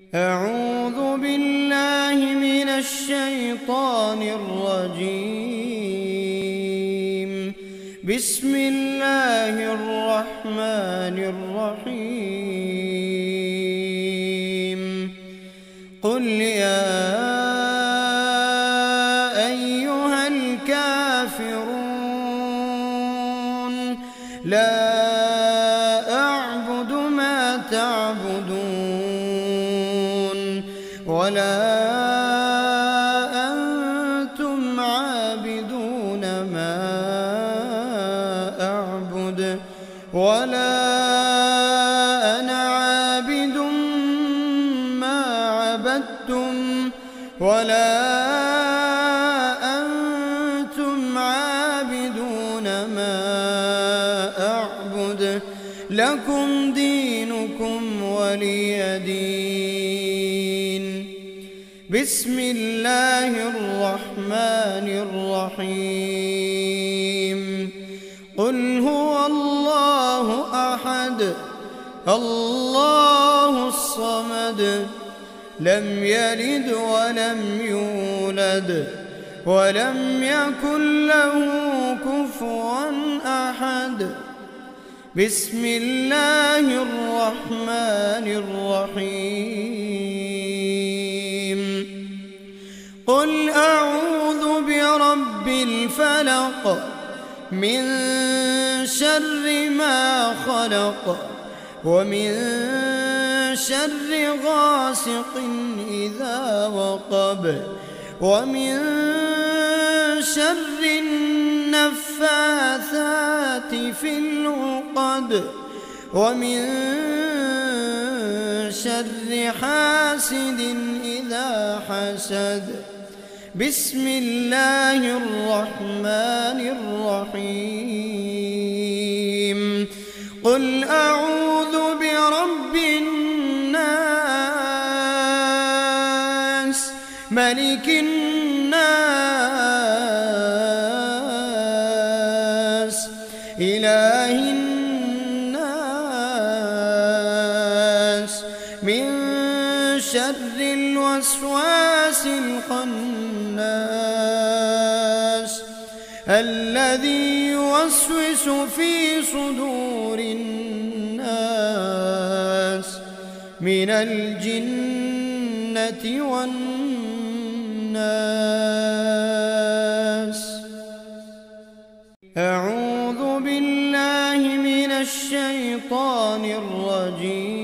أعوذ بالله من الشيطان الرجيم. بسم الله الرحمن الرحيم. قل يا أيها الكافرون لا أعبد ما تعبدون ولا أنتم عابدون ما أعبد ولا أنا عابد ما عبدتم ولا أنتم عابدون ما أعبد لكم دينكم ولي دين. بسم الله الرحمن الرحيم. قل هو الله أحد الله الصمد لم يلد ولم يولد ولم يكن له كفوا أحد. بسم الله الرحمن الرحيم. قل أعوذ برب الفلق من شر ما خلق ومن شر غاسق إذا وقب ومن شر النفاثات في العقد ومن شر حاسد إذا حسد. بسم الله الرحمن الرحيم. قل أعوذ برب الناس ملك الناس إله الناس من شر الوسواس الخناس الذي يوسوس في صدور الناس من الجنة والناس. أعوذ بالله من الشيطان الرجيم.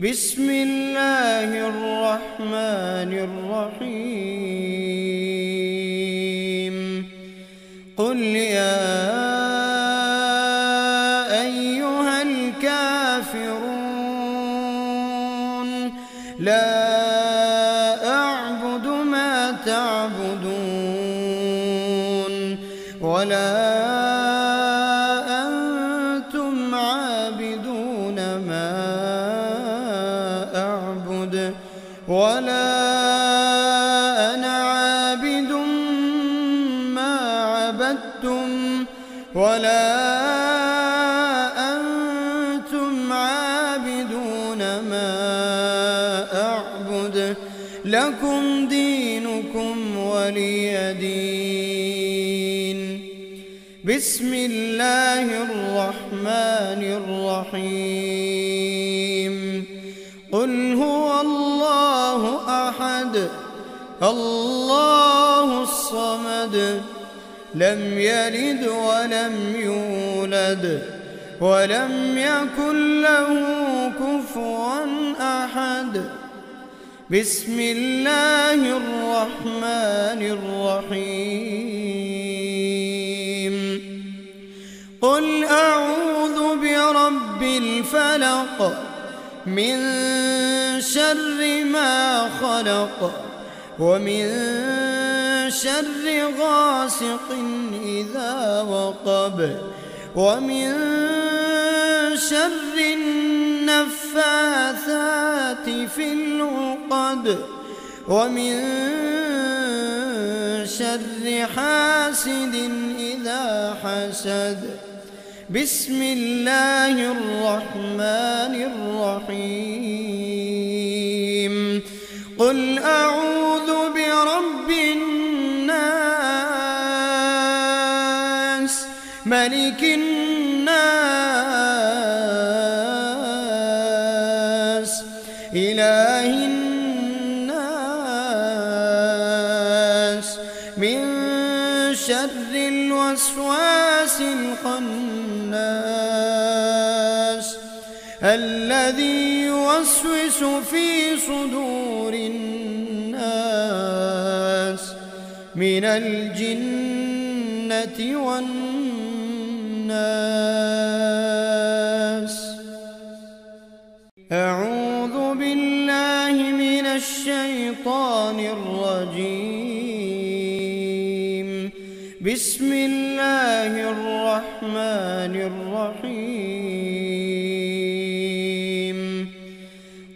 بسم الله الرحمن الرحيم. قل يا أيها الكافرون لا أعبد ما تعبدون ولا أنتم عابدون ما أعبد ولا أنا عابد ما عبدتم ولا أنتم عابدون ما أعبد لكم دينكم ولي دين. بسم الله الرحمن الرحيم. قل هو الله أحد الله الصمد لم يلد ولم يولد ولم يكن له كفوا أحد. بسم الله الرحمن الرحيم. قل أعوذ برب الفلق من شر ما خلق ومن شر غاسق إذا وقب ومن شر النفاثات في العقد ومن شر حاسد إذا حسد. بسم الله الرحمن الرحيم قل أعوذ برب الناس ملك الناس إله الناس من شر الوسواس الخناس الذي يوسوس في صدور الناس من الجنة والناس. أعوذ بالله من الشيطان الرجيم. بسم الله الرحمن الرحيم.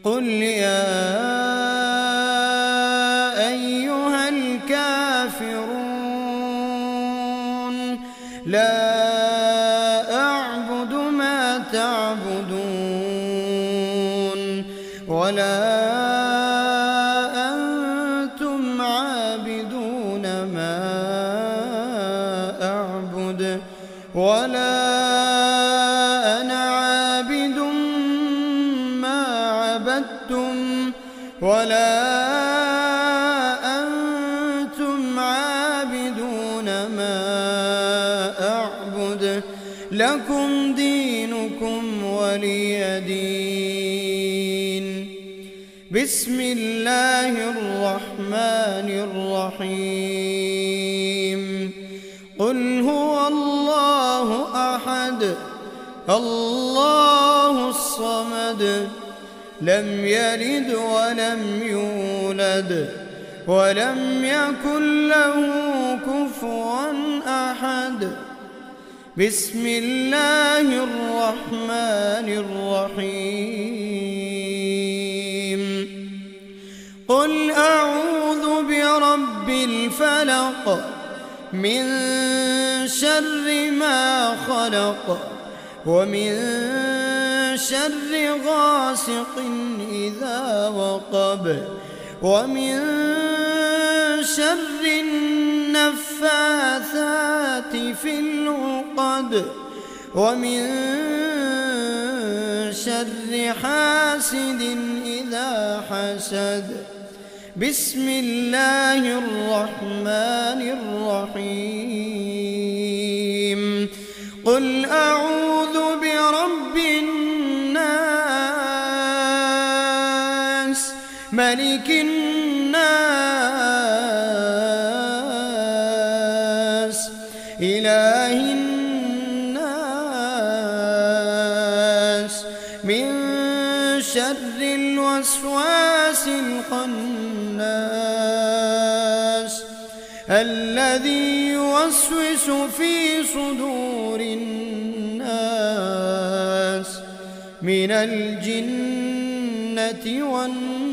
قل يا أيها الكافرون لا أعبد ما تعبدون ولا أنتم عابدون ما أعبد ولا أنا عابد ما عبدتم ولا أنتم عابدون ما أعبد لكم دينكم ولي دين. بسم الله الرحمن الرحيم. قل هو الله أحد الله الصمد لم يلد ولم يولد ولم يكن له كفوا أحد. بسم الله الرحمن الرحيم. قل أعوذ برب الفلق من شر ما خلق ومن شر غاسق إذا وقب ومن شر النفاثات في العقد ومن شر حاسد إذا حسد. بسم الله الرحمن الرحيم. قل أعوذ برب الناس ملك الناس إله الناس من شر الوسواس الخناس الذي يوسوس في صدور الناس من الجنة والناس.